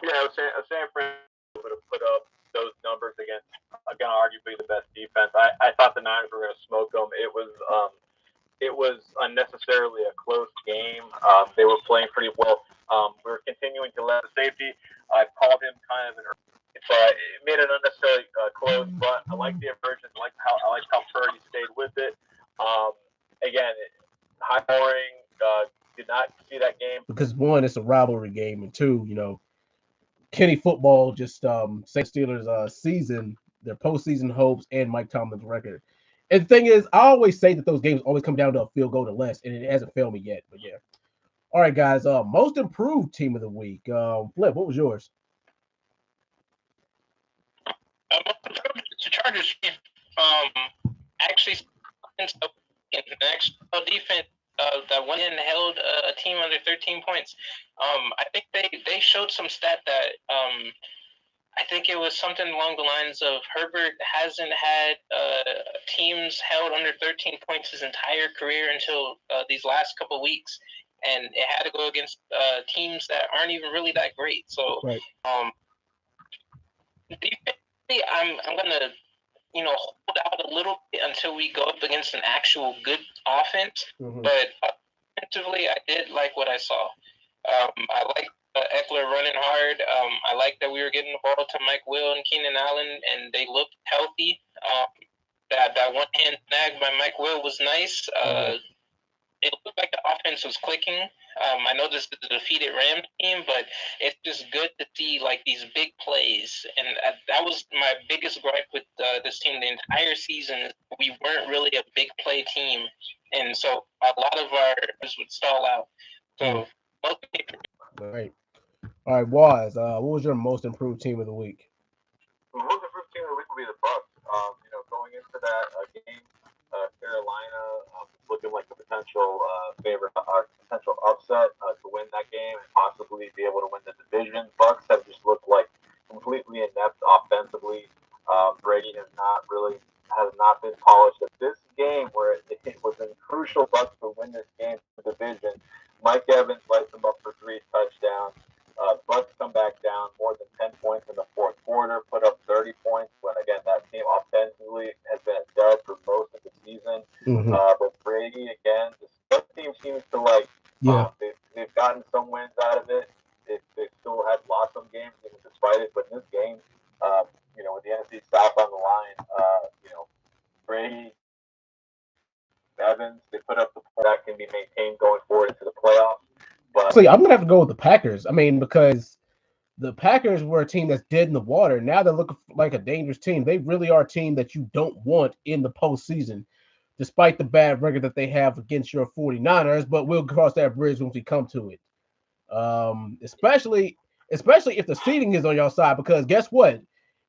Yeah, San Francisco would have put up those numbers against, again, arguably the best defense. I thought the Niners were going to smoke them. It was unnecessarily a close game. They were playing pretty well. We were continuing to let the safety. I called him kind of an, so it made it unnecessarily close. But I like the emergence. I like how Purdy stayed with it. Um, again, high scoring. Did not see that game. because one, it's a rivalry game, and two, Kenny football just Steelers season, their postseason hopes, and Mike Tomlin's record. And the thing is, I always say that those games always come down to a field goal to less, and it hasn't failed me yet. But yeah. All right, guys. Most improved team of the week. Flip, what was yours? The Chargers actually an actual defense that went in and held a team under 13 points. I think they showed some stat that I think it was something along the lines of Herbert hasn't had teams held under 13 points his entire career until these last couple of weeks, and it had to go against teams that aren't even really that great. So, right. defensively, I'm gonna hold out a little bit until we go up against an actual good offense. Mm-hmm. But offensively, I did like what I saw. I like Eckler running hard. I like that we were getting the ball to Mike Will and Keenan Allen, and they looked healthy. That one hand snag by Mike Will was nice. It looked like the offense was clicking. I know this is a defeated Rams team, but it's just good to see like these big plays, and that was my biggest gripe with this team the entire season. We weren't really a big play team, and so a lot of our would stall out. So most All right. All right, Waz. What was your most improved team of the week? The most improved team of the week will be the Bucks. Going into that game, Carolina looking like a potential favorite, potential upset to win that game and possibly be able to win the division. Bucks have just looked like completely inept offensively. Brady has not been polished. At this game, where it was a crucial Bucks to win this game for the division, Mike Evans lights them up for three touchdowns. Bucks come back down more than 10 points in the fourth quarter, put up 30 points. When again, that team offensively has been a dud for most of the season. Mm-hmm. But Brady again, this team seems to like. Yeah. They've gotten some wins out of it. They still have lost some games even despite it. But in this game, with the NFC South on the line, Brady, Evans, they put up the point that can be maintained going forward into the playoffs. But Actually, I'm gonna have to go with the Packers. I mean, because the Packers were a team that's dead in the water. Now they're looking like a dangerous team. They really are a team that you don't want in the postseason, despite the bad record that they have against your 49ers. But we'll cross that bridge once we come to it. Especially if the seeding is on your side, because guess what?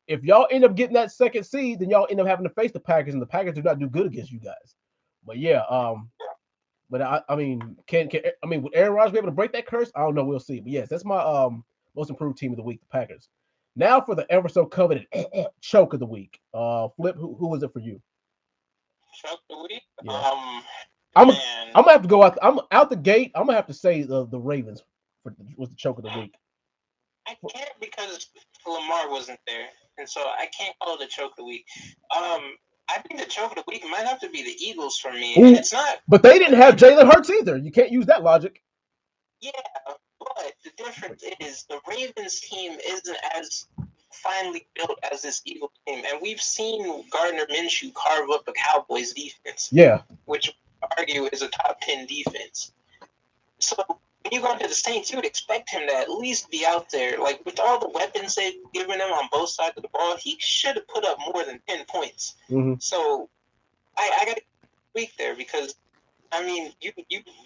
If y'all end up getting that second seed, then y'all end up having to face the Packers, and the Packers do not do good against you guys. But yeah, but I mean, would Aaron Rodgers be able to break that curse? I don't know. We'll see. But yes, that's my most improved team of the week, the Packers. Now for the ever so coveted choke of the week. Flip, who was it for you? choke the week. Yeah. I'm Man, I'm gonna have to go out. I'm out the gate. I'm gonna have to say the Ravens was the choke of the week. I can't because Lamar wasn't there, and so I can't call it a choke of the week. I think the choke of the week might have to be the Eagles for me, Ooh, and it's not. but they didn't have Jalen Hurts either. You can't use that logic. Yeah, but the difference is the Ravens team isn't as finely built as this Eagles team, and we've seen Gardner Minshew carve up a Cowboys defense, Yeah. which I argue is a top 10 defense. So when you go to the Saints, you would expect him to at least be out there. Like with all the weapons they've given him on both sides of the ball, he should have put up more than 10 points. Mm-hmm. So I got to weak there because I mean you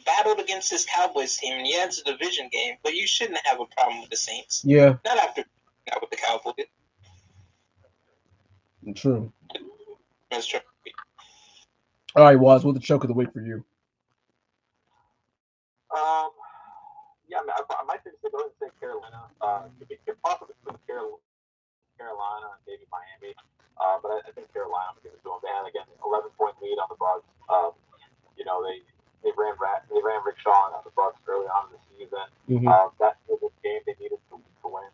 battled against this Cowboys team, and yeah, it's a division game, but you shouldn't have a problem with the Saints. Yeah. Not after not with the Cowboys. True. All right, Waz, what's the choke of the week for you? Um, yeah, I might just go ahead and say Carolina. Could possibly put Carolina and maybe Miami. But I think Carolina will give it to them. They had again 11-point lead on the Bucks. They ran Rick Shaw on the Bucks early on in the season. Mm-hmm. That was a game they needed to win in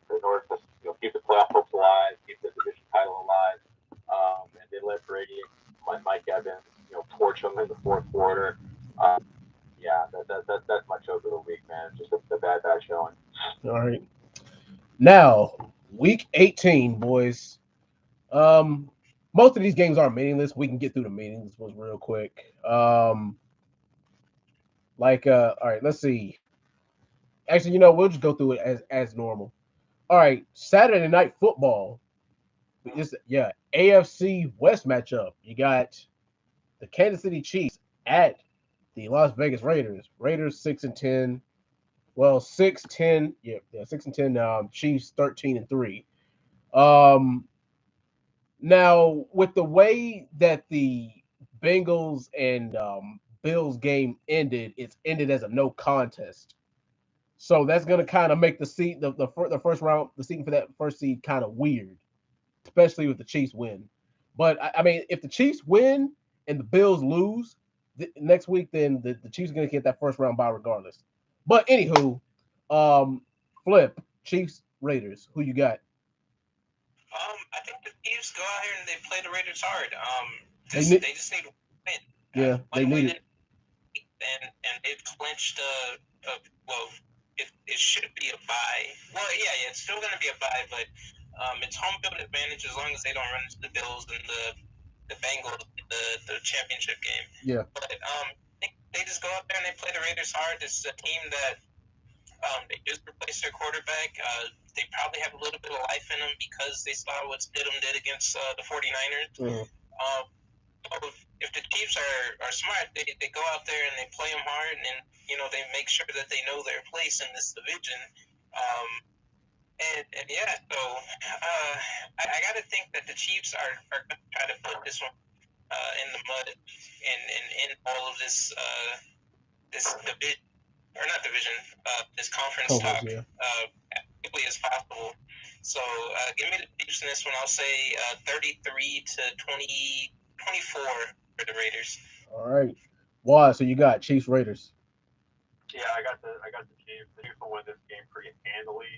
fourth quarter. Yeah, that's my choke of the week, man. Just a bad showing. All right. Now, week 18, boys. Most of these games are meaningless. We can get through the meaningless ones real quick. All right, let's see. Actually, we'll just go through it as normal. All right, Saturday night football. AFC West matchup. You got the Kansas City Chiefs at the Las Vegas Raiders. Raiders 6-10. Well, 6-10. Yeah, 6-10. Chiefs 13-3. Now with the way that the Bengals and Bills game ended, it's ended as a no contest. So that's gonna kind of make the seat the first round the seating for that first seed kind of weird, especially with the Chiefs win. But I mean, if the Chiefs win and the Bills lose next week, then the Chiefs are gonna get that first round bye regardless. But anywho, Flip Chiefs Raiders. Who you got? I think the Chiefs go out here and they play the Raiders hard. They just need to win. Yeah, they need it. And they've clinched well, it should be a bye. Well, yeah, it's still going to be a bye, but it's home field advantage as long as they don't run into the Bills and the Bengals the championship game. Yeah. But they just go out there and they play the Raiders hard. It's a team that they just replaced their quarterback. They probably have a little bit of life in them because they saw what Stidham did against the 49ers. Mm-hmm. If the Chiefs are smart, they go out there and they play them hard, and they make sure that they know their place in this division. And yeah, so I got to think that the Chiefs are going to try to put this one in the mud and in all of this this division or not division this conference talk as quickly as possible. So give me the Chiefs in this one. I'll say 33-24 for the Raiders. All right. Why? So you got Chiefs Raiders. Yeah, I got the Chiefs. The Chiefs will win this game pretty handily.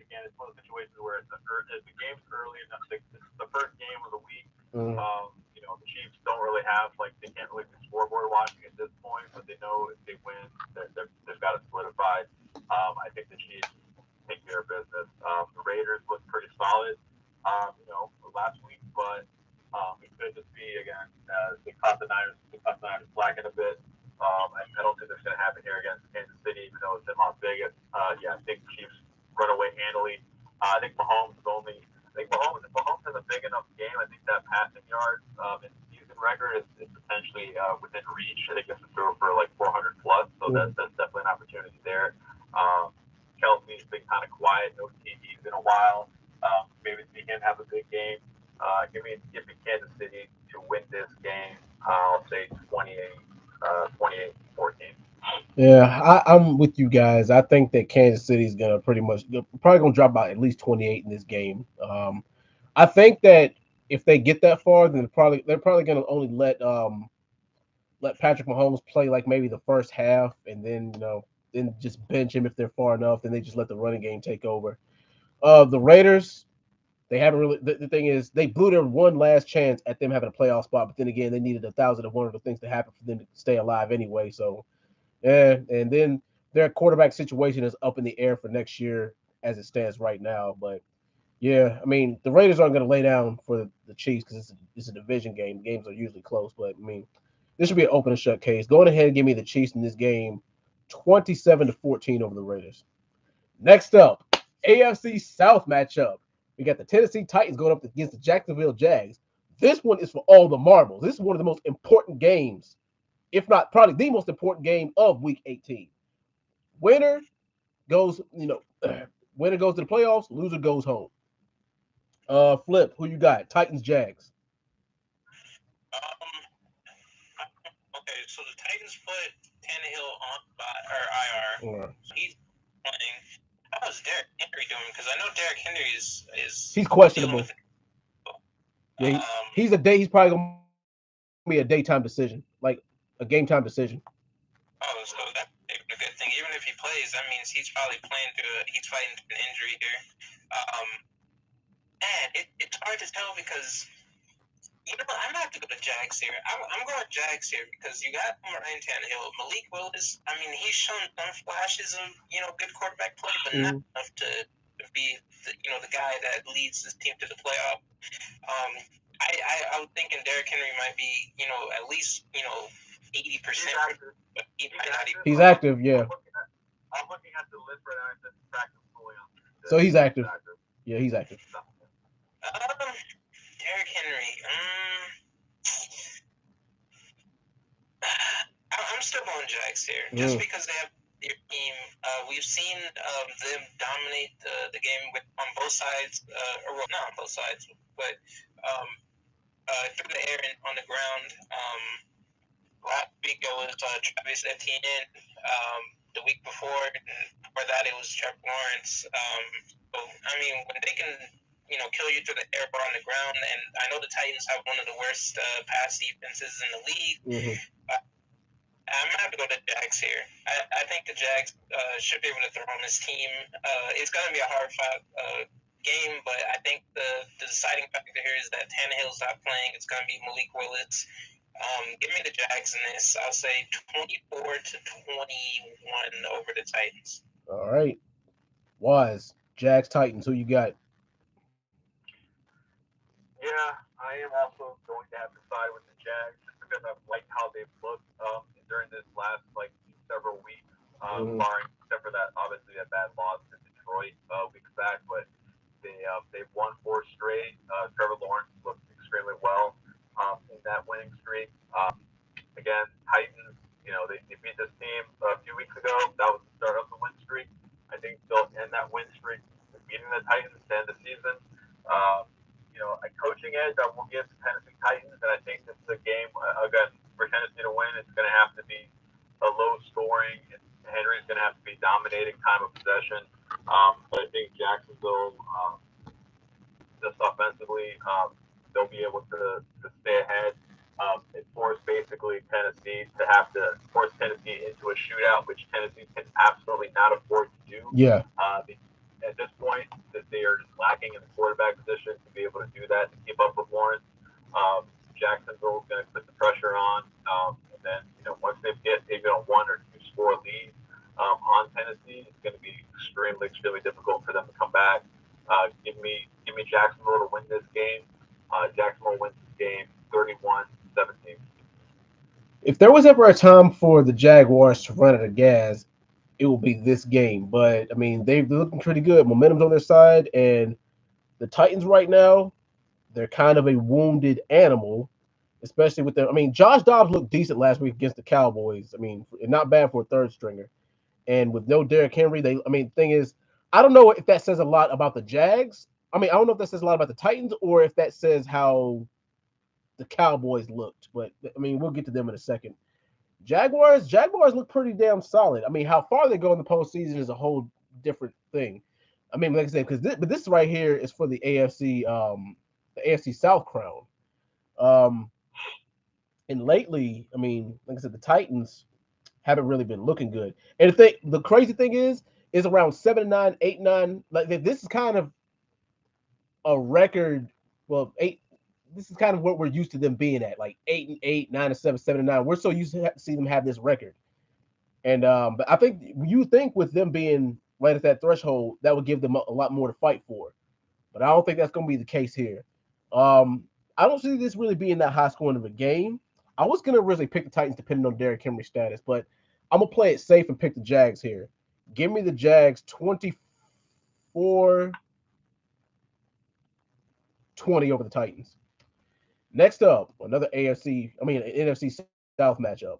Again, it's one of the situations where the game's early enough. The first game of the week. Mm-hmm. The Chiefs don't really have they can't really do scoreboard watching at this point, but they know if they win, they've got it solidified. I think the Chiefs take care of business. The Raiders look pretty solid, last week, but it could just be again they caught the Niners slacking a bit. I don't think that's going to happen here against Kansas City, even though it's in Las Vegas. I think the Chiefs run away handily. I think Mahomes has a big enough game. I think that passing yards and season record is potentially within reach. I think it's to throw for like 400 plus, so that's definitely an opportunity there. Kelsey's been kind of quiet, no TVs in a while. Maybe he can have a big game. Give me Kansas City to win this game. I'll say 28-14. Yeah, I'm with you guys. I think that Kansas City is probably gonna drop about at least 28 in this game. I think that if they get that far, then they're probably gonna only let Patrick Mahomes play like maybe the first half, and then then just bench him if they're far enough. Then they just let the running game take over. The Raiders, they haven't really. The thing is, they blew their one last chance at them having a playoff spot, but then again, they needed 1,000 of one of the things to happen for them to stay alive anyway. So. Yeah, and then their quarterback situation is up in the air for next year as it stands right now. But yeah, I mean, the Raiders aren't going to lay down for the Chiefs because it's a division game. Games are usually close, but I mean, this should be an open and shut case. Go ahead and give me the Chiefs in this game, 27-14 over the Raiders. Next up, AFC South matchup. We got the Tennessee Titans going up against the Jacksonville Jags. This one is for all the marbles. This is one of the most important games, if not probably the most important game of Week 18. Winner goes, winner goes to the playoffs. Loser goes home. Flip, who you got? Titans, Jags. Okay, so the Titans put Tannehill on IR. He's playing. How is Derrick Henry doing? Because I know Derrick Henry is he's questionable. Yeah, he's probably gonna be a daytime decision, like a game time decision. Oh, so that's a good thing. Even if he plays, that means he's probably he's fighting through an injury here. Man, it's hard to tell because You know, I'm gonna have to go to Jags here. I'm going Jags here because you got Ryan Tannehill, Malik Willis. I mean, he's shown some flashes of good quarterback play, but not enough to be the guy that leads this team to the playoff. I was thinking Derrick Henry might be at least 80%. He's active, yeah. I'm looking at the list right now. It says practice fully on. So he's active. Yeah, he's active. Derrick Henry. I'm still going Jags here, just because they have their team. We've seen them dominate the game on both sides, or well, not on both sides, but through the air and on the ground. Last week it was Travis Etienne. The week before that it was Trevor Lawrence. So I mean, when they can kill you through the air or on the ground, and I know the Titans have one of the worst pass defenses in the league. I'm gonna have to go to Jags here. I think the Jags should be able to throw on this team. It's gonna be a hard fought game, but I think the deciding factor here is that Tannehill's not playing. It's gonna be Malik Willis. Give me the Jags in this. I'll say 24-21 over the Titans. All right. Wise. Jags, Titans. Who you got? Yeah, I am also going to have to side with the Jags just because I've liked how they've looked during this last several weeks, barring except for that obviously a bad loss to Detroit weeks back, but they've won 4 straight. Trevor Lawrence looked extremely well in that winning streak. Again, Titans, they beat this team a few weeks ago. That was the start of the win streak. I think they'll end that win streak beating the Titans to end the season. A coaching edge I will give to Tennessee Titans, and I think this is a game again for Tennessee to win. It's going to have to be a low scoring, and Henry's going to have to be dominating time of possession. But I think Jacksonville, just offensively, they'll be able to stay ahead. And force basically Tennessee to have to force Tennessee into a shootout, which Tennessee can absolutely not afford to do. Yeah. At this point, that they are just lacking in the quarterback position to be able to do that, to keep up with Lawrence. Jacksonville is going to put the pressure on, and then once they get maybe a 1 or 2 score lead on Tennessee, it's going to be extremely, extremely difficult for them to come back. Give me Jacksonville to win this game. Jacksonville wins this game 31-17. If there was ever a time for the Jaguars to run out of gas, it will be this game. But I mean, they're looking pretty good. Momentum's on their side, and the Titans right now, they're kind of a wounded animal, especially with them. I mean, Josh Dobbs looked decent last week against the Cowboys. I mean, not bad for a third stringer. And with no Derrick Henry, the thing is, I don't know if that says a lot about the Jags. I mean, I don't know if that says a lot about the Titans or if that says how the Cowboys looked. But I mean, we'll get to them in a second. Jaguars look pretty damn solid. I mean, how far they go in the postseason is a whole different thing. I mean, like I said, but this right here is for the AFC South crown. And lately, I mean, like I said, the Titans haven't really been looking good. And the crazy thing is around 7-9, 8-9. Like this is kind of a record. Well, 8. This is kind of what we're used to them being at, like 8-8, 9-7, 7-9. We're so used to see them have this record. And but I think you think with them being right at that threshold, that would give them a lot more to fight for. But I don't think that's going to be the case here. I don't see this really being that high scoring of a game. I was going to really pick the Titans depending on Derrick Henry's status, but I'm going to play it safe and pick the Jags here. Give me the Jags 24-20 over the Titans. Next up, another NFC South matchup.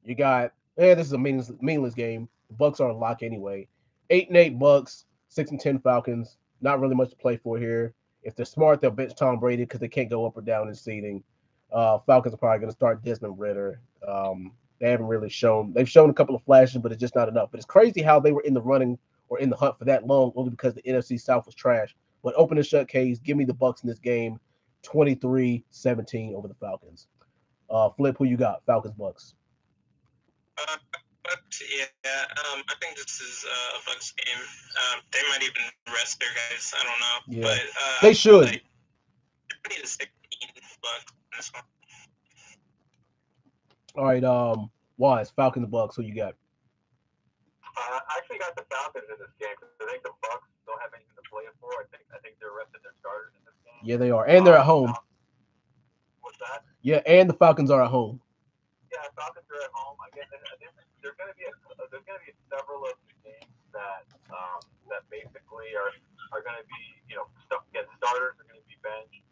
You got, this is a meaningless game. The Bucs are a lock anyway. 8-8 Bucs, 6-10 Falcons. Not really much to play for here. If they're smart, they'll bench Tom Brady because they can't go up or down in seeding. Falcons are probably going to start Desmond Ridder. They haven't really shown. They've shown a couple of flashes, but it's just not enough. But it's crazy how they were in the running or in the hunt for that long, only because the NFC South was trash. But open and shut case, give me the Bucs in this game. 23-17 over the Falcons. Flip, who you got? Falcons, Bucs. I think this is a Bucs game. They might even rest their guys. I don't know. Yeah. But they should. Like, 20-16. Bucks in this one. All right, Wise, Falcons, Bucks. Who you got? I actually got the Falcons in this game because I think the Bucks don't have anything to play it for. I think they're resting their starters in this game. Yeah, they are, and they're at home. What's that? Yeah, and the Falcons are at home. Yeah, Falcons are at home. I think there's going to be several of the games that that basically are going to be starters are going to be benched.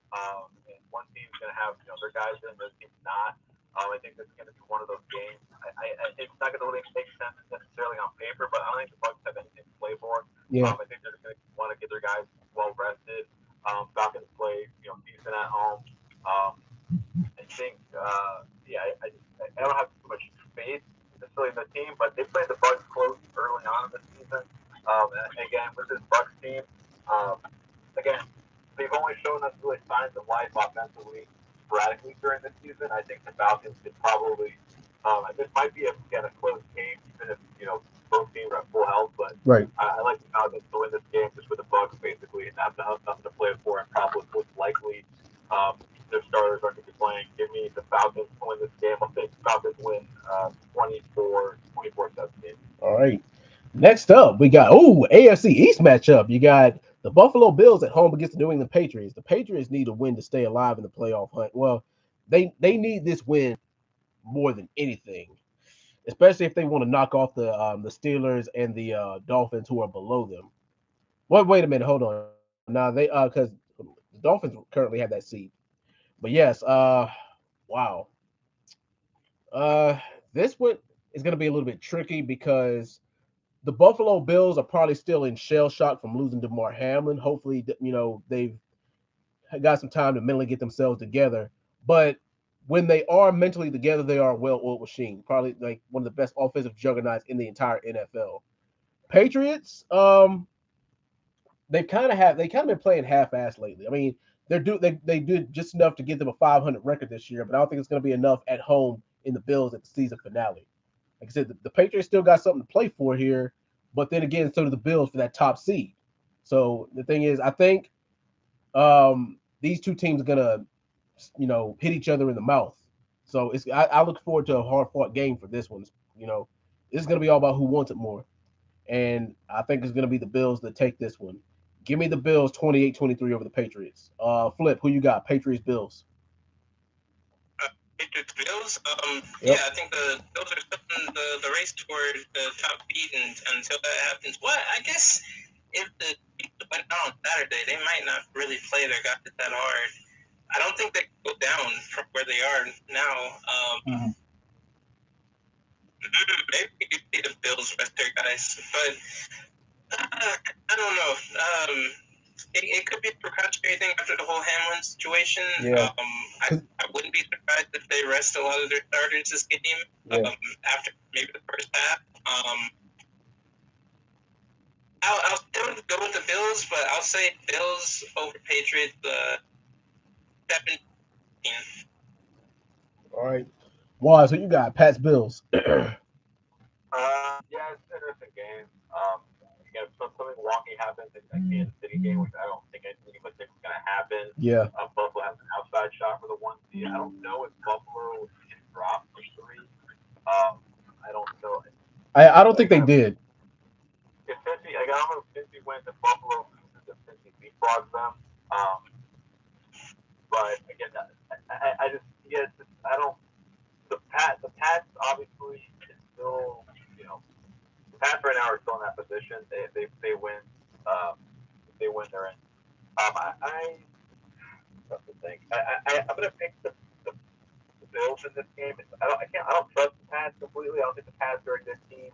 And one team's going to have their guys in, the other team's not. I think this is going to be one of those games. It's not going to really make sense necessarily on paper, but I don't think the Bucks have anything to play for. Yeah. I think they're going to want to get their guys well rested. Falcons play decent at home. I think I don't have too much faith necessarily in the team, but they played the Bucks close early on in the season. And again, with this Bucks team, again, they've only shown us really signs of life offensively sporadically during the season. I think the Falcons could probably, and this might be a close game, even if both teams are at full health. But right. I like the Falcons to win this game just with the Bucks basically, and have nothing to play for, and probably most likely their starters aren't going to be playing. Give me the Falcons to win this game. I think the Falcons win 24-17. All right. Next up, we got AFC East matchup. You got the Buffalo Bills at home against the New England Patriots. The Patriots need a win to stay alive in the playoff hunt. Well, they need this win more than anything, especially if they want to knock off the Steelers and the Dolphins, who are below them. Well, wait a minute, hold on. Now they because the Dolphins currently have that seed. But yes, wow. This one is going to be a little bit tricky because the Buffalo Bills are probably still in shell shock from losing Damar Hamlin. Hopefully, they've got some time to mentally get themselves together. But when they are mentally together, they are a well-oiled machine. Probably like one of the best offensive juggernauts in the entire NFL. Patriots, they've kind of been playing half-assed lately. I mean, they did just enough to get them a 500 record this year, but I don't think it's going to be enough at home in the Bills at the season finale. Like I said, the Patriots still got something to play for here, but then again, so do the Bills for that top seed. So the thing is, I think these two teams are gonna, hit each other in the mouth. So I look forward to a hard-fought game for this one. This is gonna be all about who wants it more, and I think it's gonna be the Bills that take this one. Give me the Bills 28-23 over the Patriots. Flip, who you got? Patriots, Bills. Patriots, Bills. Yep. Yeah, I think the Bills are still in the race toward the top seed, and until that happens, I guess if the Chiefs went down on Saturday, they might not really play their guys that hard. I don't think they can go down from where they are now. Maybe you could see the Bills rest their guys, but I don't know. It could be a precautionary thing after the whole Hamlin situation. Yeah. I wouldn't be surprised if they rest a lot of their starters this game after maybe the first half. I'll still go with the Bills, but I'll say Bills over Patriots 17. All right. Why? So you got Pats, Bills. Yeah, it's an interesting game. Again, something wonky happens in that Kansas City game, which I don't think anything but it's going to happen. Yeah. Buffalo has an outside shot for the 1 seed. I don't know if Buffalo can drop for 3. I don't know. I don't think they did. If Cincy, I don't know if Cincy wins and Buffalo loses, if Cincy leapfrogs them. But again, I just I don't. The Pats obviously is still the Pats right now are still in that position. They win. If they win, they're in. That's the thing. I'm gonna pick the Bills in this game. I don't trust the Pats completely. I don't think the Pats are a good team.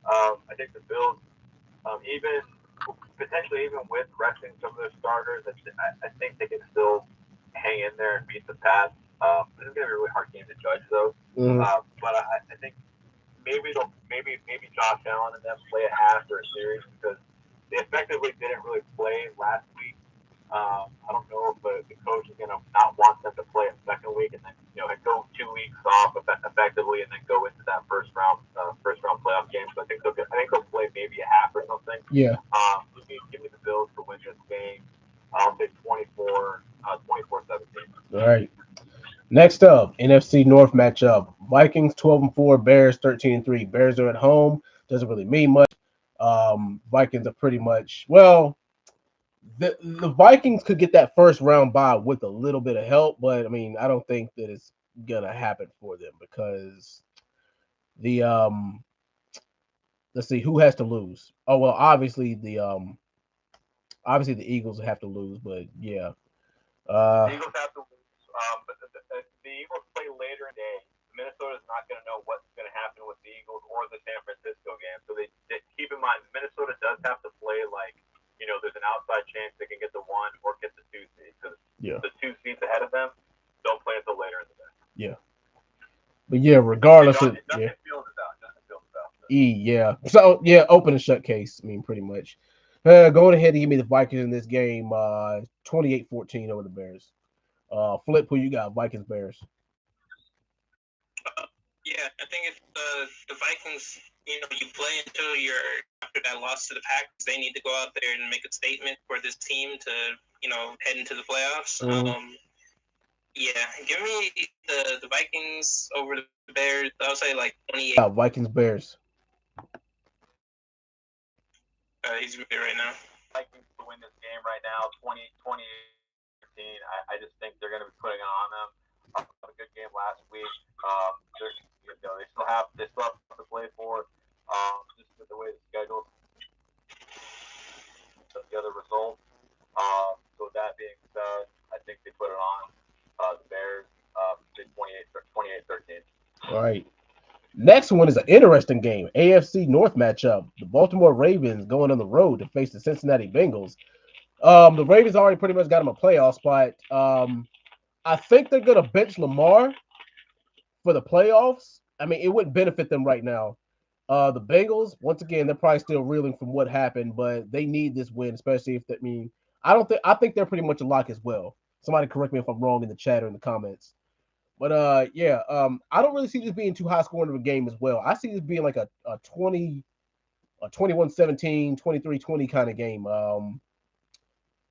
I think the Bills, even with resting some of their starters, I think they can still hang in there and beat the Pats. This is gonna be a really hard game to judge, though. But I think maybe Josh Allen and them play a half or a series because they effectively didn't really play last week. I don't know if the coach is gonna not want them to play a second week and then go 2 weeks off effectively and then go into that first round playoff game. So I think they'll play maybe a half or something. Yeah. Give me the Bills to win this game. I'll say 24-17. All right. Next up, NFC North matchup: Vikings 12-4, Bears 13-3. Bears are at home. Doesn't really mean much. Vikings are pretty much well. The Vikings could get that first round bye with a little bit of help, but I mean, I don't think that it's gonna happen for them because the let's see who has to lose. Oh well, obviously the Eagles have to lose, but yeah. The Eagles have to lose, but the Eagles play later in the day. Minnesota's not going to know what's going to happen with the Eagles or the San Francisco game. So they keep in mind Minnesota does have to play like there's an outside chance they can get the 1 or get the 2 seed because Yeah. the 2 seeds ahead of them don't play until later in the day. Yeah. But yeah, regardless of Justin Fields is out. Justin Fields is out. yeah. So yeah, open and shut case. I mean, pretty much. Going ahead and give me the Vikings in this game. 28-14 over the Bears. Flip, who you got? Vikings, Bears. Yeah, I think it's the Vikings. You play until you're after that loss to the Packers. They need to go out there and make a statement for this team to head into the playoffs. Mhm. Yeah, give me the Vikings over the Bears. I'll say like 28. Vikings, Bears. He's muted right now. Vikings to win this game right now, 20-13. I just think they're going to be putting it on them. A good game last week. They still have to play for. Just with the way the schedule, the other results. So that being said, I think they put it on the Bears. 28-13. All right. Next one is an interesting game. AFC North matchup. The Baltimore Ravens going on the road to face the Cincinnati Bengals. The Ravens already pretty much got them a playoff spot. I think they're gonna bench Lamar for the playoffs. I mean, it wouldn't benefit them right now. The Bengals, once again, they're probably still reeling from what happened, but they need this win, especially if that mean I think they're pretty much a lock as well. Somebody correct me if I'm wrong in the chat or in the comments. But yeah, I don't really see this being too high scoring of a game as well. I see this being like a 20 a 21-17, 23-20 kind of game.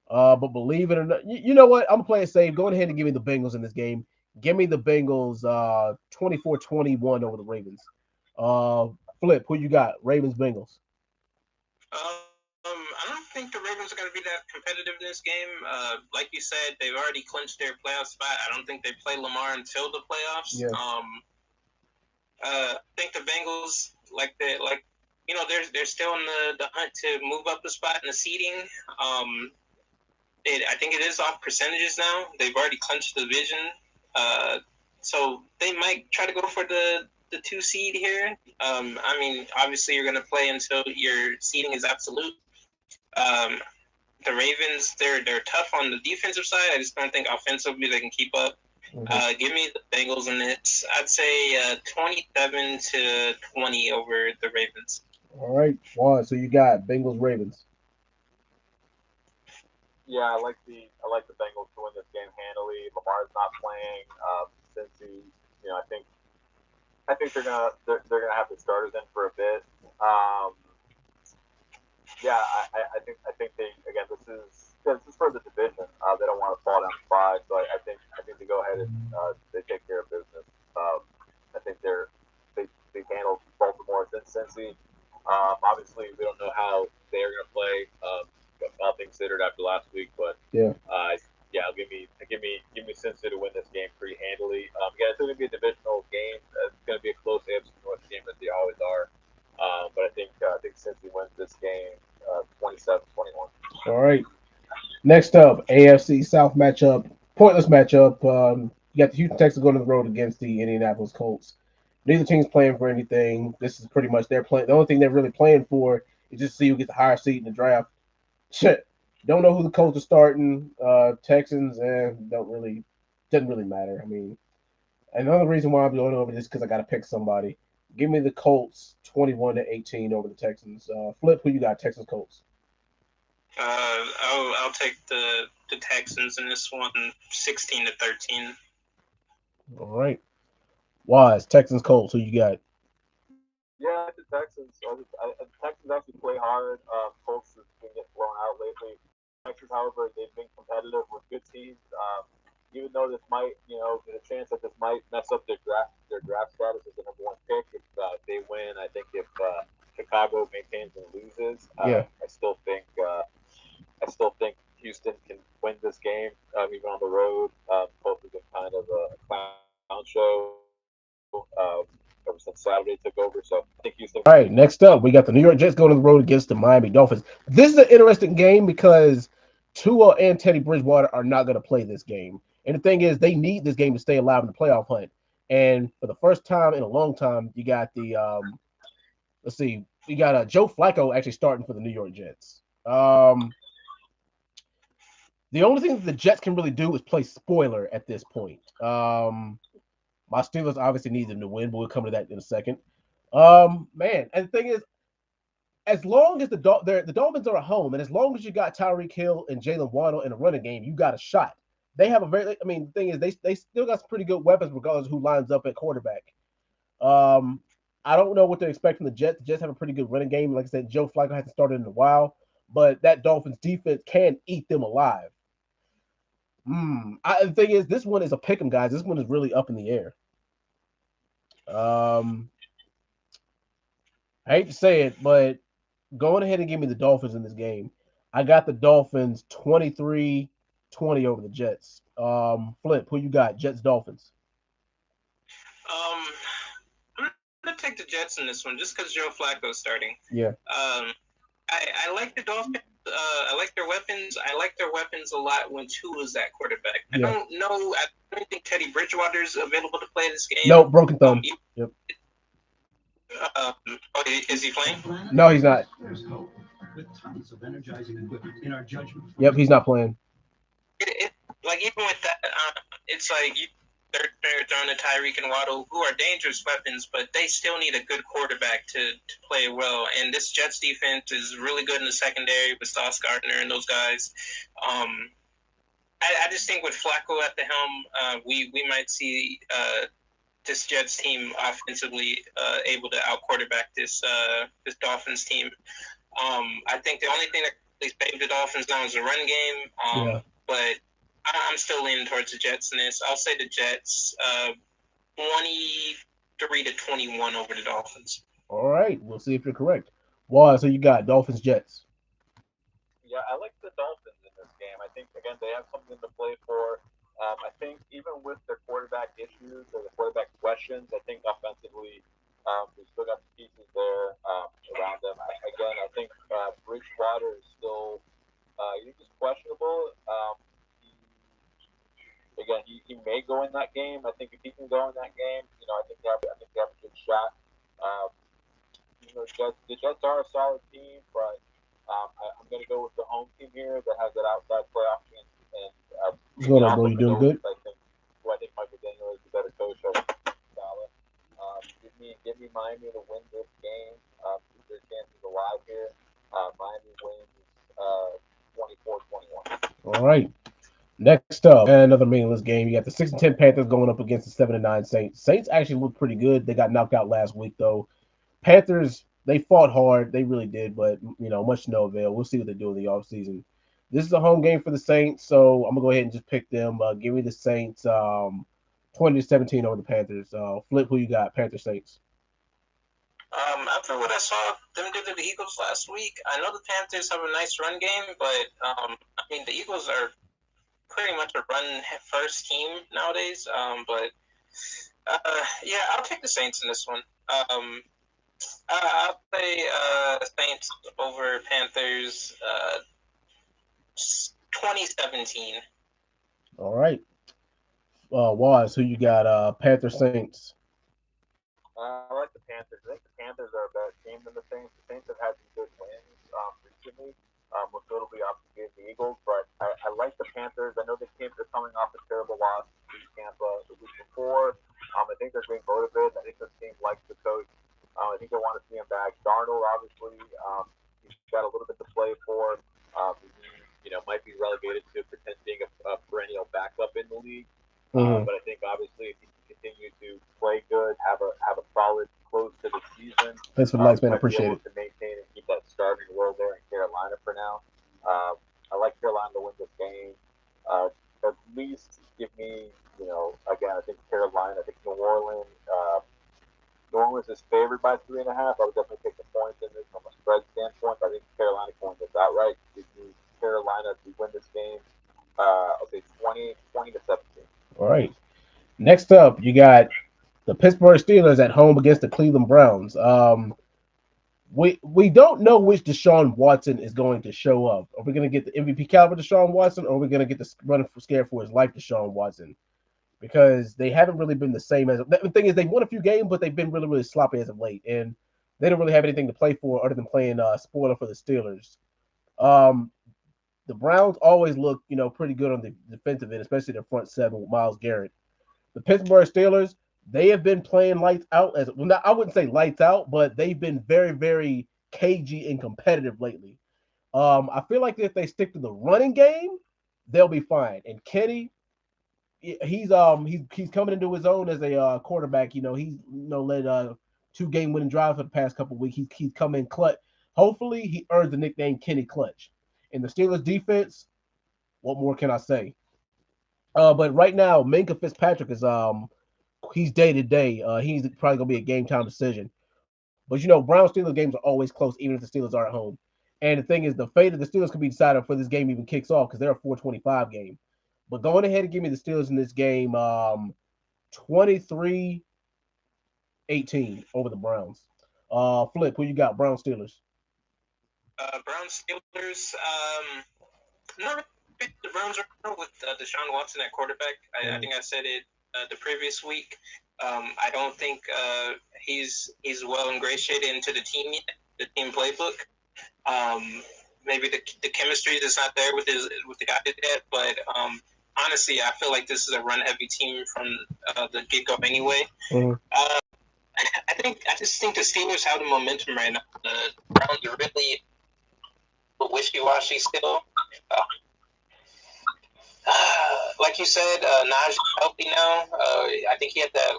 But believe it or not, you know what? I'm gonna play it safe. Go ahead and give me the Bengals in this game. Give me the Bengals 24-21 over the Ravens. Flip, who you got? Ravens, Bengals. I don't think the Ravens are going to be that competitive in this game. Like you said, they've already clinched their playoff spot. I don't think they play Lamar until the playoffs. Yeah. I think the Bengals, they're still in the hunt to move up the spot in the seeding. I think it is off percentages now. They've already clinched the division, so they might try to go for the 2 seed here. I mean, obviously you're going to play until your seeding is absolute. The Ravens, they're tough on the defensive side. I just don't think offensively they can keep up. Give me the Bengals in it. I'd say 27-20 over the Ravens. All right, Juan. So you got Bengals, Ravens. Yeah, I like the Bengals to win this game handily. Lamar's not playing. Since I think they're gonna have the starters in for a bit. Yeah, I think they again this is for the division. They don't want to fall down to 5, so I think they go ahead and they take care of business. I think they handled Baltimore since Cincy. Obviously, we don't know how they are going to play. All things considered after last week, but Yeah. yeah, give me Cincy to win this game pretty handily. Yeah, it's going to be a divisional game. It's going to be a close AFC North game as they always are. But I think Cincy wins this game 27-21. All right. Next up, AFC South matchup. Pointless matchup. You got the Houston Texans going on the road against the Indianapolis Colts. Neither team's playing for anything. This is pretty much their plan. The only thing they're really playing for is just to see who gets the higher seat in the draft. Shit. Don't know who the Colts are starting. Texans, doesn't really matter. I mean, another reason why I'm going over this because I got to pick somebody. Give me the Colts 21-18 over the Texans. Flip, who you got? Texans, Colts. I'll take the Texans in this one, 16-13. All right. Wise, Texans, Colts. Who you got? Yeah, the Texans. The Texans actually play hard. Colts has been getting blown out lately. Texans, however, they've been competitive with good teams. even though this might, there's a chance that this might mess up their draft status as the number one pick if they win. I think if Chicago maintains and loses, Yeah. I still think Houston can win this game, even on the road. Both of them kind of a clown show ever since Saturday took over. So I think Houston. All right, next up, we got the New York Jets going on the road against the Miami Dolphins. This is an interesting game because Tua and Teddy Bridgewater are not going to play this game. And the thing is, they need this game to stay alive in the playoff hunt. And for the first time in a long time, you got the let's see, you got Joe Flacco actually starting for the New York Jets. The only thing that the Jets can really do is play spoiler at this point. My Steelers obviously need them to win, but we'll come to that in a second. Man, and the thing is, as long as the Dolphins are at home, and as long as you got Tyreek Hill and Jalen Waddle in a running game, you got a shot. They have a very, I mean, the thing is, they still got some pretty good weapons regardless of who lines up at quarterback. I don't know what to expect from the Jets. The Jets have a pretty good running game. Like I said, Joe Flacco hasn't started in a while, but that Dolphins defense can eat them alive. The thing is, this one is a pick'em, guys. This one is really up in the air. I hate to say it, but going ahead and give me the Dolphins in this game. I got the Dolphins 23-20 over the Jets. Flip, who you got? Jets, Dolphins. I'm gonna take the Jets in this one just because Joe Flacco's starting. Yeah. I like the Dolphins. I like their weapons. I like their weapons a lot when Tua's at quarterback. Yeah. I don't think Teddy Bridgewater's available to play this game. No, broken thumb. Yep. Is he playing? No, he's not. There's hope with tons of energizing equipment in our judgment. Yep, he's not playing. Like even with that, it's like they're throwing to Tyreek and Waddle, who are dangerous weapons, but they still need a good quarterback to play well. And this Jets defense is really good in the secondary with Sauce Gardner and those guys. I just think with Flacco at the helm, we might see this Jets team offensively able to out quarterback this Dolphins team. I think the only thing that really saved the Dolphins now is the run game. But I'm still leaning towards the Jets in this. I'll say the Jets 23-21 over the Dolphins. All right, we'll see if you're correct. Why? So you got Dolphins, Jets. Yeah, I like the Dolphins in this game. I think again they have something to play for. I think even with their quarterback issues or the quarterback questions, I think offensively we still got the pieces there around them. I think Bridgewater is still he's questionable. He may go in that game. I think if he can go in that game, I think they have a good shot. The Jets are a solid team, but I'm going to go with the home team here that has that outside playoff chance. And what's going on, bro? You doing good? I think Michael Daniel is a better coach over Saleh. Give me Miami to win this game. Keep their chances alive here. Miami wins 24-21. All right. Next up, another meaningless game. You got the 6-10 Panthers going up against the 7-9 Saints. Saints actually look pretty good. They got knocked out last week, though. Panthers, they fought hard. They really did, but, much to no avail. We'll see what they do in the offseason. This is a home game for the Saints, so I'm going to go ahead and just pick them. Give me the Saints 20-17 over the Panthers. Flip, who you got? Panthers, Saints. After what I saw them do to the Eagles last week, I know the Panthers have a nice run game, but, the Eagles are pretty much a run-first team nowadays. I'll take the Saints in this one. I'll play Saints over Panthers 2017. All right. Waz, who you got? Panthers, Saints. I like the Panthers. I think the Panthers are a better team than the Saints. The Saints have had some good wins recently. Most notably obviously the Eagles, but I like the Panthers. I know they're coming off a terrible loss to Tampa the week before. I think they're being motivated. I think this team likes the coach. I think they want to see him back. Darnold, obviously, he's got a little bit to play for. Might be relegated to being a perennial backup in the league. But I think obviously if he can continue to play good, have a solid close to the season. Thanks for the likes, man. I appreciate it. To maintain and keep that starting role there in Carolina for now. I like Carolina to win this game at least give me, again, I think Carolina, I think New Orleans. New Orleans is favored by 3.5. I would definitely take the points in this from a spread standpoint. I think Carolina can win this outright. Give me Carolina to win this game. I'll say 20 to 17. All right. Next up, you got the Pittsburgh Steelers at home against the Cleveland Browns. We don't know which Deshaun Watson is going to show up. Are we going to get the MVP caliber Deshaun Watson, or are we going to get the running scared for his life Deshaun Watson? Because they haven't really been the same as the thing is they won a few games, but they've been really, really sloppy as of late, and they don't really have anything to play for other than playing spoiler for the Steelers. The Browns always look, pretty good on the defensive end, especially their front seven with Myles Garrett. The Pittsburgh Steelers, they have been playing lights out I wouldn't say lights out, but they've been very, very cagey and competitive lately. I feel like if they stick to the running game, they'll be fine. And Kenny, he's coming into his own as a quarterback. He's led 2-game winning drives for the past couple of weeks. He's come in clutch. Hopefully, he earns the nickname Kenny Clutch. In the Steelers defense, what more can I say? But right now, Minkah Fitzpatrick is he's day to day. He's probably gonna be a game time decision. But Brown Steelers games are always close, even if the Steelers are at home. And the thing is, the fate of the Steelers could be decided before this game even kicks off because they're a 4:25 game. But going ahead and give me the Steelers in this game, 23-18 over the Browns. Flip, who you got? Brown Steelers. Brown Steelers. Not really big the Browns right now with Deshaun Watson at quarterback. I think I said it the previous week. I don't think he's well ingratiated into the team yet, the team playbook. Maybe the chemistry is not there with the guy yet, but honestly, I feel like this is a run-heavy team from the get-go anyway. Mm-hmm. I just think the Steelers have the momentum right now. The Browns are really wishy-washy still. Like you said, Najee is healthy now. I think he had that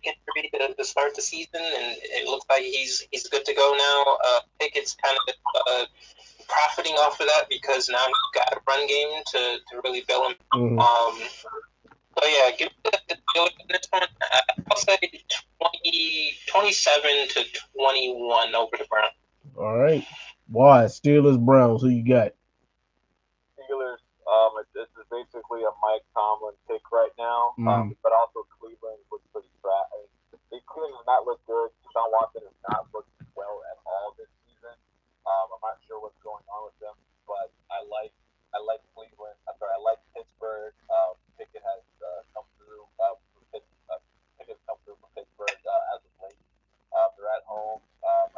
injury to start the season, and it looks like he's good to go now. Pickett's kind of profiting off of that because now he's got a run game to really bail him. Mm-hmm. So yeah, give me the Steelers in this one. I'll say 27-21 over the Browns. All right. Why Steelers Browns? Who you got? Steelers. This is basically a Mike Tomlin pick right now, but also Cleveland looks pretty trash. Cleveland does not look good. Deshaun Watson has not looked well at all this season. I'm not sure what's going on with them, but I like Cleveland. I like Pittsburgh. Pickett has come through. Pickett's come through for Pittsburgh as of late. They're at home.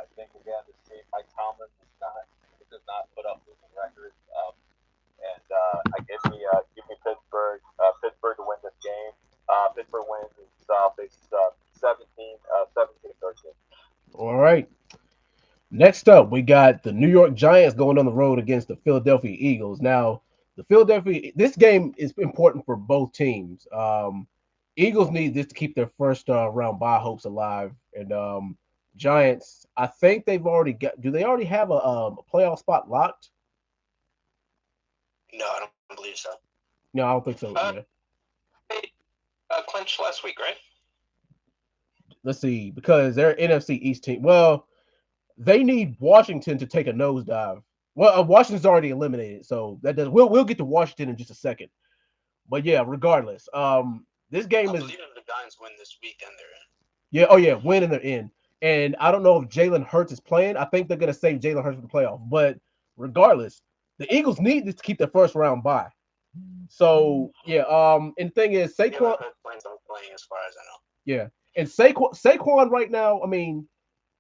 I think again, this team, Mike Tomlin does not put up losing records. And I give me Pittsburgh. Pittsburgh to win this game. Pittsburgh wins. It's 17-13. All right. Next up, we got the New York Giants going on the road against the Philadelphia Eagles. Now, this game is important for both teams. Eagles need this to keep their first round bye hopes alive, and Giants, I think they've already got. Do they already have a playoff spot locked? No, I don't believe so. No, I don't think so. They clinched last week, right? Let's see, because they're NFC East team. Well, they need Washington to take a nosedive. Well, Washington's already eliminated, so that does. We'll get to Washington in just a second. But yeah, regardless, this game is. I believe if the Giants win this weekend, they're in. Yeah. Oh yeah, win and they're in. And I don't know if Jalen Hurts is playing. I think they're gonna save Jalen Hurts for the playoff. But regardless, the Eagles need this to keep their first round bye. So yeah, and the thing is, Saquon playing as far as I know. Yeah, and Saquon right now, I mean,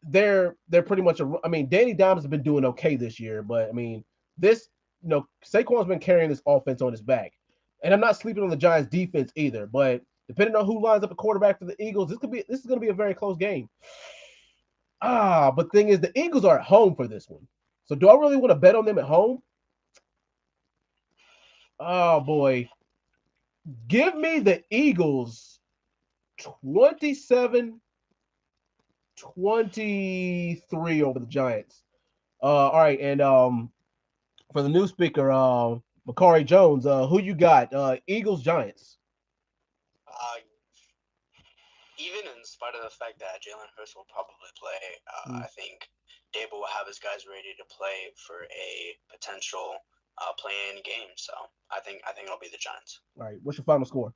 they're pretty much Danny Dimes has been doing okay this year, but I mean, Saquon's been carrying this offense on his back, and I'm not sleeping on the Giants' defense either. But depending on who lines up a quarterback for the Eagles, this is going to be a very close game. But the thing is, the Eagles are at home for this one. So do I really want to bet on them at home? Oh, boy. Give me the Eagles 27-23 over the Giants. All right, and for the new speaker, Makari Jones, who you got? Eagles, Giants. Uh, Even in spite of the fact that Jalen Hurts will probably play, I think Dable will have his guys ready to play for a potential play-in game. So I think it'll be the Giants. All right. What's your final score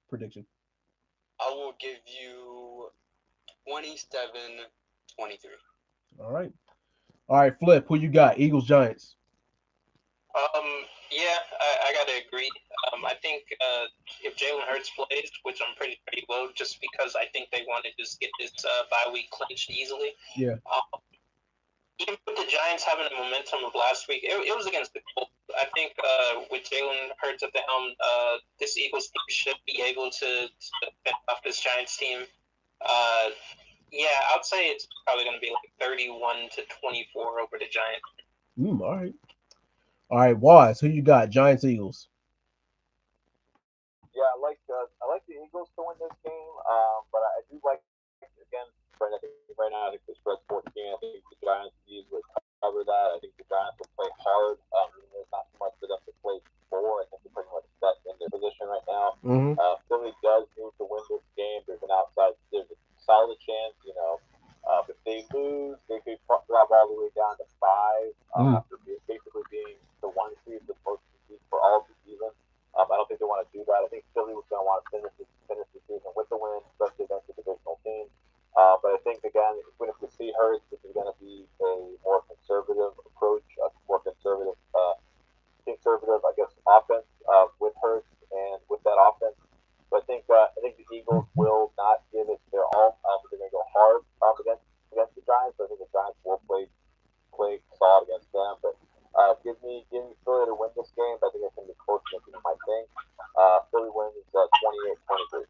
prediction? I will give you 27-23. All right. All right, Flip. Who you got? Eagles, Giants. Yeah, I gotta agree. I think if Jalen Hurts plays, which I'm pretty low, just because I think they want to just get this bye week clinched easily. Yeah. Even with the Giants having the momentum of last week, it was against the Colts. I think with Jalen Hurts at the helm, this Eagles team should be able to fend off this Giants team. Yeah, I'd say it's probably going to be like 31-24 over the Giants. All right. All right, Waz. Who you got? Giants, Eagles. Yeah, I like the Eagles to win this game, but I do like again. Right, I think right now I think the spread's 14. I think the Giants easily cover that. I think the Giants will play hard. There's not too much for them to play for. I think they're pretty much set in their position right now. Mm-hmm. Philly does need to win this game. There's a solid chance, if they lose, they could drop all the way down to 5 after basically being the 1 seed, the most seed for all of the season. I don't think they want to do that. I think Philly was going to want to finish the season with the win, especially against the divisional team. But I think again, when we see Hurts, this is going to be a more conservative approach, a more conservative, I guess, offense with Hurts and with that offense. So I think the Eagles will not give it their all. But they're going to go hard against the Giants. So I think the Giants will play solid against them. But give me Philly to win this game. But I think it's going to be closer than people might think. Philly wins 28-23.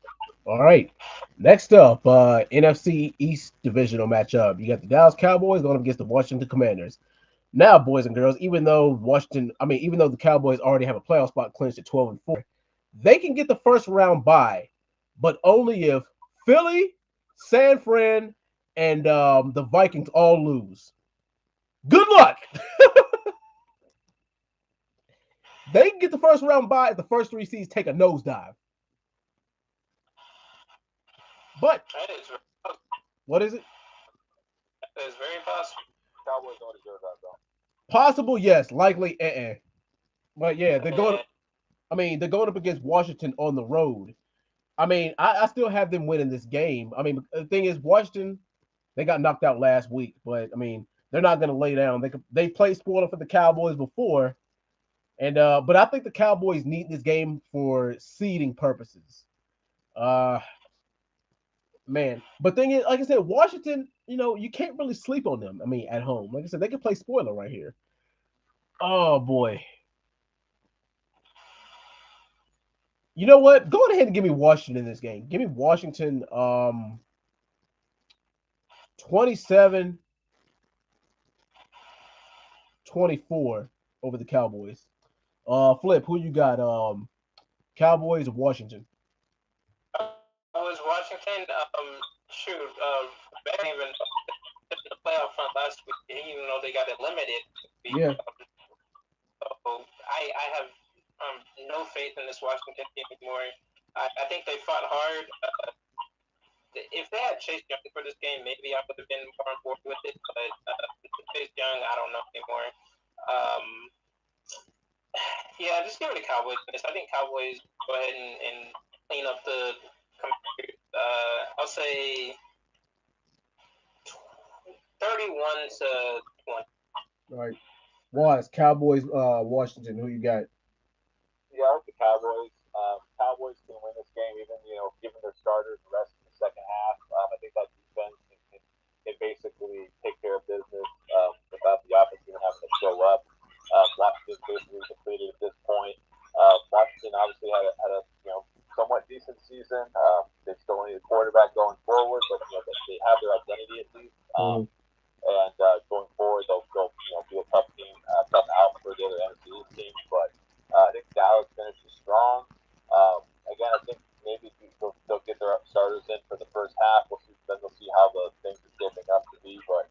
All right. Next up, NFC East divisional matchup. You got the Dallas Cowboys going up against the Washington Commanders. Now, boys and girls, even though the Cowboys already have a playoff spot clinched at 12-4, they can get the first round bye, but only if Philly, San Fran, and the Vikings all lose. Good luck. They can get the first round bye if the first 3 seeds take a nosedive. But what is it? That is very possible. Cowboys don't deserve that though. Possible, yes. Likely, But yeah, they're going up against Washington on the road. I still have them winning this game. The thing is, Washington, they got knocked out last week, but they're not going to lay down. They played spoiler for the Cowboys before, and but I think the Cowboys need this game for seeding purposes. Man, but thing is, like I said, Washington, you can't really sleep on them. At home, like I said, they can play spoiler right here. Oh boy. You know what? Go ahead and give me Washington in this game. Give me Washington 27-24 over the Cowboys. Flip, who you got? Cowboys or Washington? Was Washington, they didn't even in the playoff front last week, even though they got eliminated. Yeah. So I have no faith in this Washington team anymore. I think they fought hard. If they had Chase Young for this game, maybe I would have been more on board with it. But Chase Young, I don't know anymore. Yeah, just give it to Cowboys. I think Cowboys go ahead and clean up the. I'll say 31-20. All right. Was Cowboys, Washington. Who you got? Yeah, I like the Cowboys. Cowboys can win this game, even given their starters the rest of the second half. I think that defense can basically take care of business without the offense even having to show up. Washington's basically depleted at this point. Washington obviously had a somewhat decent season. They still need a quarterback going forward, but they have their identity at least. And going forward, they'll be a tough team, tough out for the other NFC East teams. But I think Dallas finishes strong. Again, I think maybe they'll get their starters in for the first half. Then we'll see how the things are shaping up to be. But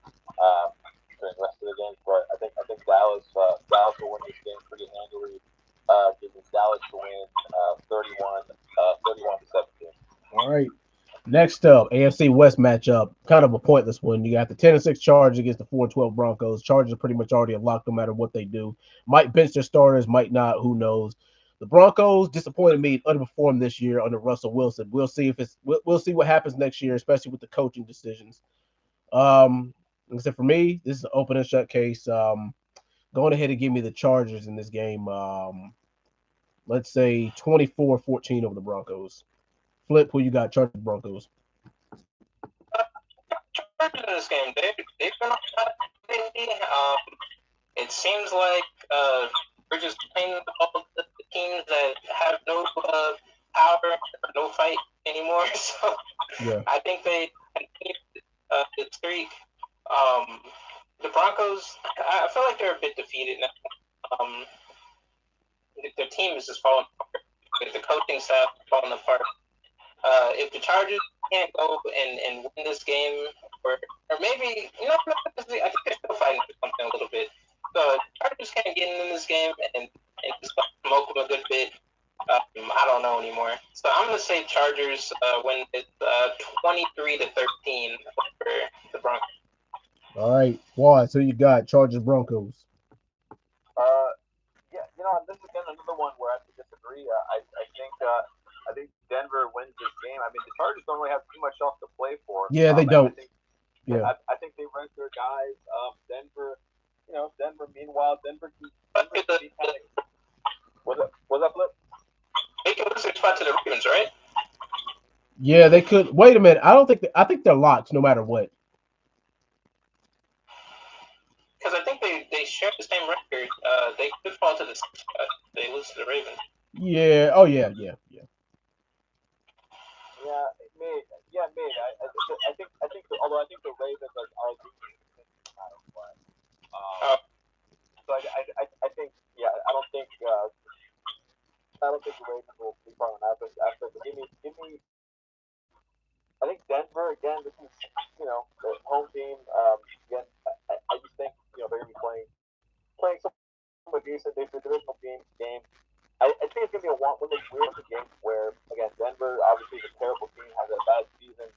during the rest of the games, but I think Dallas will win this game pretty handily. to win 31-17. All right. Next up, AFC West matchup, kind of a pointless one. You got the 10-6 Chargers against the 4-12 Broncos. Chargers are pretty much already locked no matter what they do. Might bench their starters, might not. Who knows? The Broncos disappointed me, underperformed this year under Russell Wilson. We'll see if we'll see what happens next year, especially with the coaching decisions. Except for me, this is an open and shut case. Going ahead and give me the Chargers in this game. Let's say 24-14 over the Broncos. Flip, who you got? Chargers, Broncos. Chargers in this game, they've been on top lately. It seems like we're just playing all the teams that have no power, no fight anymore. So Yeah. I think they continue the streak. The Broncos, I feel like they're a bit defeated now. Their team is just falling apart. The coaching staff is falling apart. If the Chargers can't go and win this game, or maybe, I think they're still fighting for something a little bit. So Chargers can't get in this game and just smoke them a good bit. I don't know anymore. So I'm going to say Chargers win it 23-13 over the Broncos. All right. Why? So you got Chargers, Broncos. Yeah, this is again another one where I have to disagree. I think Denver wins this game. I mean, the Chargers don't really have too much else to play for. Yeah, they don't. I think they rest their guys. Denver, Meanwhile, Denver can kind of. Was that Flip? They can lose their spot to the Ravens, right? Yeah, they could. Wait a minute. I think they're locked no matter what. Because I think they share the same record. They could fall to the spot. They lose to the Ravens. Yeah. Oh, yeah. Yeah, maybe. I think. Although I think the Ravens are losing no matter what. So I think. Yeah, I don't think the Ravens will be far on that aspect. But give me. I think Denver again. This is the home team. Again, I just think they're going to be playing somewhat decent. They're a divisional game. I think it's going to be one of those weird games where, again, Denver obviously is a terrible team, has a bad season,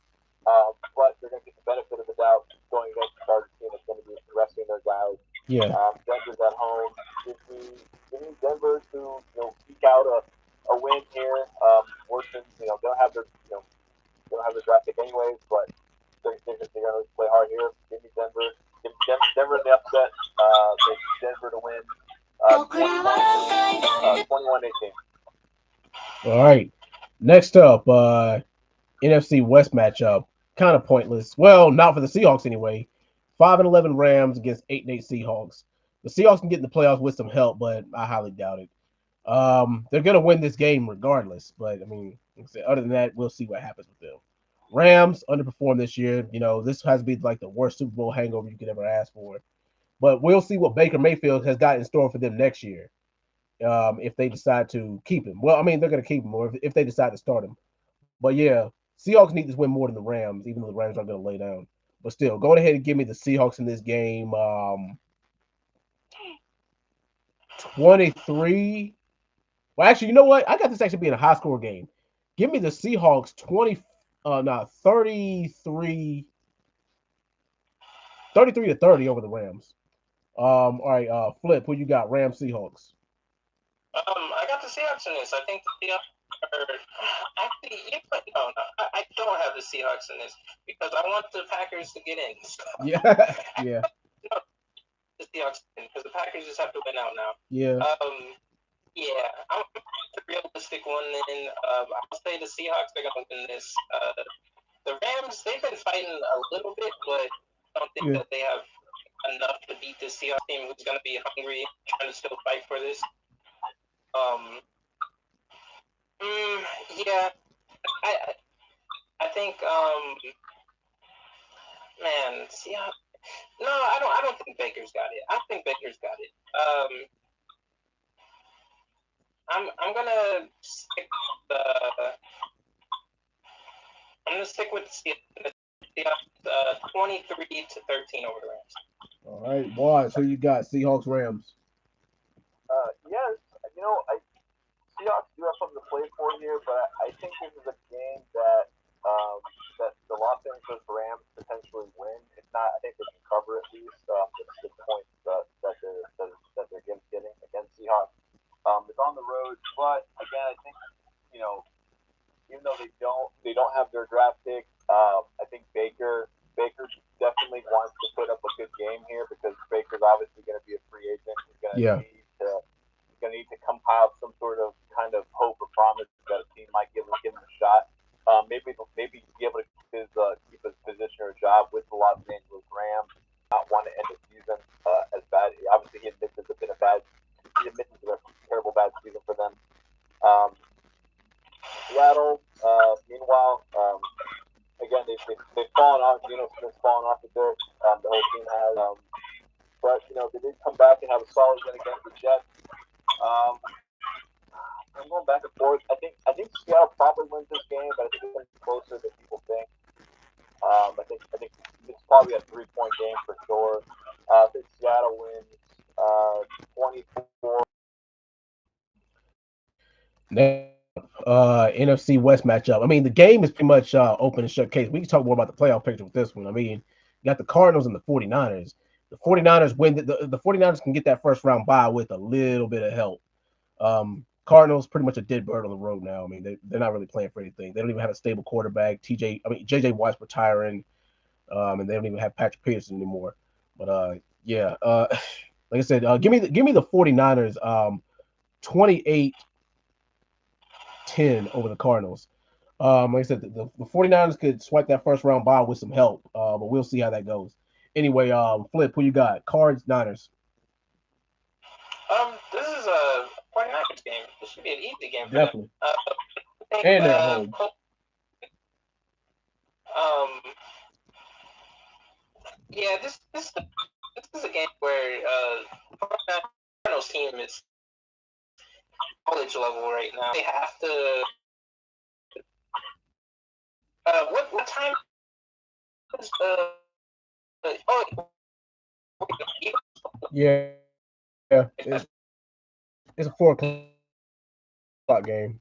but they're going to get the benefit of the doubt going against the Chargers team that's going to be resting their guys. Yeah. Denver's at home. Give me Denver to eke out a win here. Worse than they'll have their draft pick anyways, but they're going to play hard here. Give me Denver. Give Denver the upset. Denver to win. 21-18. All right. Next up, NFC West matchup. Kind of pointless. Well, not for the Seahawks anyway. 5-11 Rams against 8-8 Seahawks. The Seahawks can get in the playoffs with some help, but I highly doubt it. They're going to win this game regardless. But, I mean, like I said, other than that, we'll see what happens with them. Rams underperformed this year. This has been like the worst Super Bowl hangover you could ever ask for. But we'll see what Baker Mayfield has got in store for them next year if they decide to keep him. Well, I mean, they're going to keep him, or if they decide to start him. But, yeah, Seahawks need to win more than the Rams, even though the Rams aren't going to lay down. But still, go ahead and give me the Seahawks in this game. 23. Well, actually, you know what? I got this actually being a high-score game. Give me the Seahawks 33 to 30 over the Rams. All right, Flip, who you got? Rams, Seahawks. I got the Seahawks in this. I think the Seahawks are actually. No, I don't have the Seahawks in this because I want the Packers to get in. Yeah. No, the Seahawks because the Packers just have to win out now. Yeah. Yeah, I'm the realistic one. Then I'll say the Seahawks are gonna win this. The Rams, they've been fighting a little bit, but I don't think that they have enough to beat this Seahawks team who's going to be hungry, trying to still fight for this. Yeah, I think, man, Seahawks. No, I don't think Baker's got it. I think Baker's got it. I'm gonna stick with the Seahawks, 23-13 over the Rams. All right, Wise, who you got? Seahawks, Rams. Yes, Seahawks here, but I think this is a game that that the Los Angeles Rams potentially win. If not, I think they can cover at least the points that they're getting against Seahawks. It's on the road, but again, I think even though they don't have their draft pick, I think Baker definitely wants to put up a good game here because Baker's obviously going to be a free agent. He's going to need to compile some sort of kind of hope or promise that a team might give him a shot. Maybe be able to keep his position or job with the Los Angeles Rams. Not want to end the season as bad. Obviously, he admits it's been a terrible bad season for them. Seattle, meanwhile, again they've fallen off. Smith's fallen off a bit. The whole team has, but they did come back and have a solid win against the Jets. I'm going back and forth. I think Seattle probably wins this game, but I think it's closer than people think. I think it's probably a 3-point game for sure. I think Seattle wins 24. NFC West matchup. I mean, the game is pretty much open and shut case. We can talk more about the playoff picture with this one. I mean, you got the Cardinals and the 49ers. The 49ers win. The 49ers can get that first round bye with a little bit of help. Cardinals pretty much a dead bird on the road now. I mean, they're not really playing for anything. They don't even have a stable quarterback. JJ Watt's retiring, and they don't even have Patrick Peterson anymore. But like I said, give me the 49ers 28-10 over the Cardinals. Like I said, the 49ers could swipe that first round bye with some help, but we'll see how that goes. Anyway, Flip, who you got? Cards, Niners. This is a 49ers game. This should be an easy game for Definitely. them. And they're at home. Yeah, this is a game where Cardinals team is college level right now. They have to. What time is Yeah, it's a 4 o'clock game.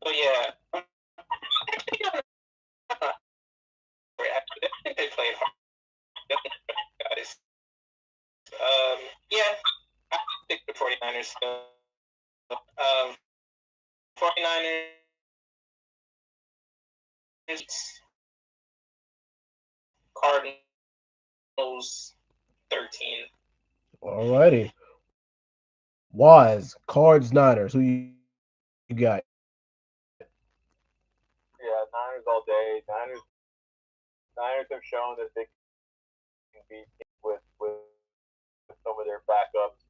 So yeah, I think they played hard, guys. Yeah, I think the 49ers. 49ers. Cardinals 13. Alrighty. Wise, Cards, Niners. Who you got? Yeah, Niners all day. Niners have shown that they can beat with some of their backups.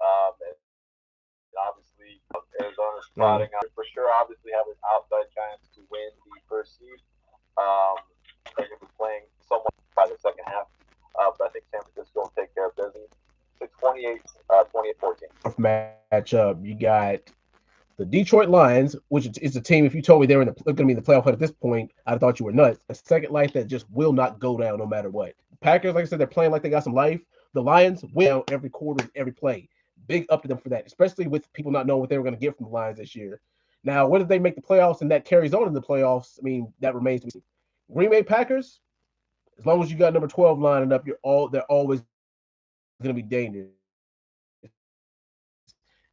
And obviously Arizona's spotting for sure. Obviously have an outside chance to win the first seed. They're going to be playing someone by the second half. But I think San Francisco will take care of business. It's 28-14. Matchup. You got the Detroit Lions, which is a team. If you told me they were going to be in the playoff at this point, I'd have thought you were nuts. A second life that just will not go down no matter what. Packers, like I said, they're playing like they got some life. The Lions win every quarter, every play. Big up to them for that, especially with people not knowing what they were going to get from the Lions this year. Now, whether they make the playoffs and that carries on in the playoffs, I mean, that remains to be seen. Green Bay Packers, as long as you got number 12 lining up, they're always going to be dangerous.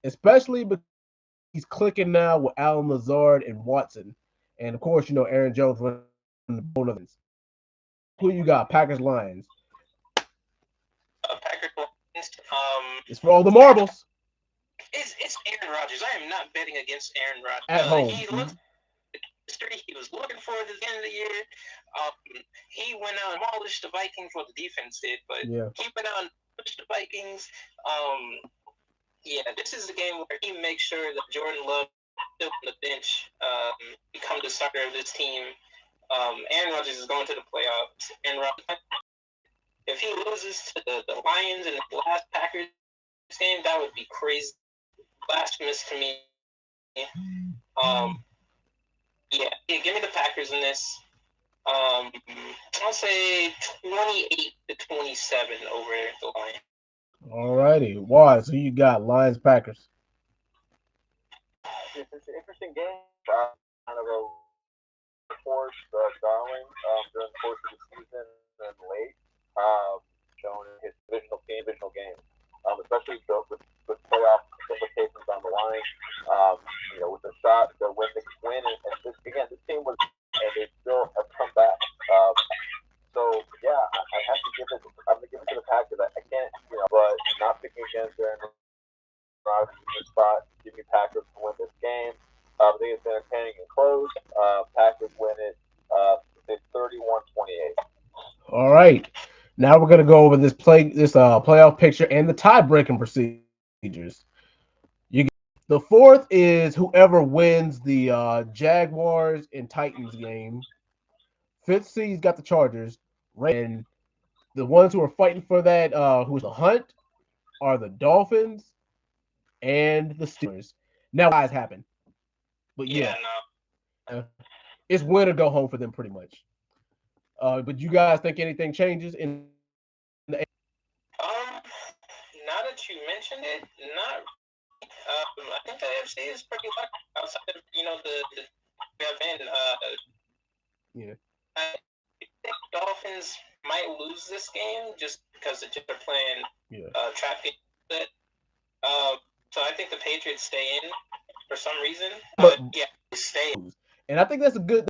Especially because he's clicking now with Allen Lazard and Watson. And of course, Aaron Jones running the bonus. Who you got? Packers, Lions. Packers, Lions. It's for all the marbles. It's Aaron Rodgers. I am not betting against Aaron Rodgers. At home. He was looking for it at the end of the year. He went out and demolished the Vikings. What the defense did, but he went out and pushed the Vikings. Yeah, this is the game where he makes sure that Jordan Love still on the bench become the starter of this team. Aaron Rodgers is going to the playoffs. Aaron Rodgers, if he loses to the Lions in the last Packers game, that would be crazy, blasphemous to me. Yeah, give me the Packers in this. I'll say 28-27 over the Lions. All righty. Wise, who you got? Lions, Packers. It's an interesting game. Kind of a force Darling during the course of the season and late, showing his divisional game, especially with playoff implications on the line. With the shot to win and this team was, and they still have come back. So yeah, I have to give it. I'm gonna give it to the Packers. I can't, but not picking against Aaron Rodgers in this spot. Give me Packers to win this game. I think it's entertaining and close. Packers win it. It's 31-28. All right. Now we're gonna go over this playoff picture and the tie-breaking procedures. The fourth is whoever wins the Jaguars and Titans game. Fifth seed's got the Chargers. And the ones who are fighting for that, who's the hunt, are the Dolphins and the Steelers. Now, guys happen. But it's win or go home for them pretty much. But you guys think anything changes in the now that you mentioned it, not. I think the AFC is pretty lucky outside of the we have in. Yeah. I think Dolphins might lose this game just because the Jets are playing trap game. So I think the Patriots stay in for some reason. But yeah, they stay. And I think that's a good